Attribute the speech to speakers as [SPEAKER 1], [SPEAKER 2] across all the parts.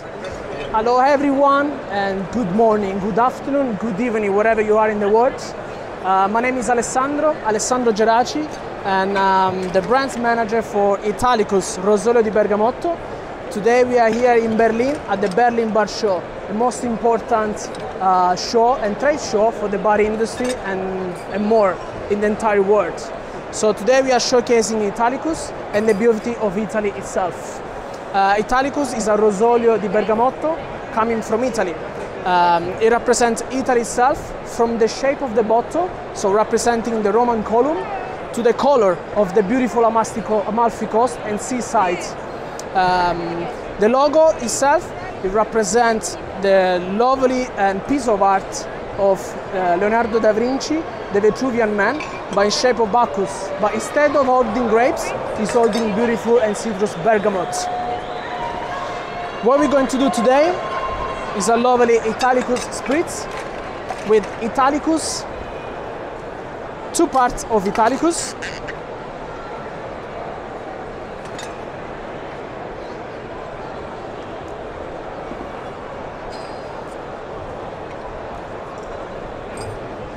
[SPEAKER 1] Hello everyone, and good morning, good afternoon, good evening, wherever you are in the world. My name is Alessandro Geraci, and I'm the brand manager for Italicus Rosolio di Bergamotto. Today we are here in Berlin at the Berlin Bar Show, the most important show and trade show for the bar industry and more in the entire world. So today we are showcasing Italicus and the beauty of Italy itself. Italicus is a Rosolio di Bergamotto coming from Italy. It represents Italy itself from the shape of the bottle, so representing the Roman column, to the color of the beautiful Amalfi Coast and seaside. The logo itself, it represents the lovely and piece of art of Leonardo da Vinci, the Vitruvian Man, by shape of Bacchus, but instead of holding grapes, he's holding beautiful and citrus bergamot. What we're going to do today is a lovely Italicus Spritz with Italicus, two parts of Italicus,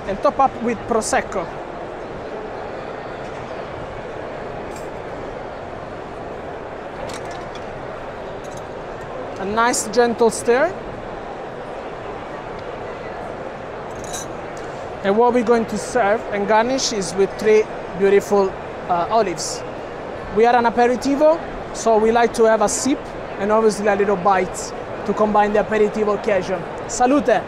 [SPEAKER 1] and top up with Prosecco. A nice gentle stir. And what we're going to serve and garnish is with three beautiful olives. We are an aperitivo, so we like to have a sip and obviously a little bite to combine the aperitivo occasion. Salute!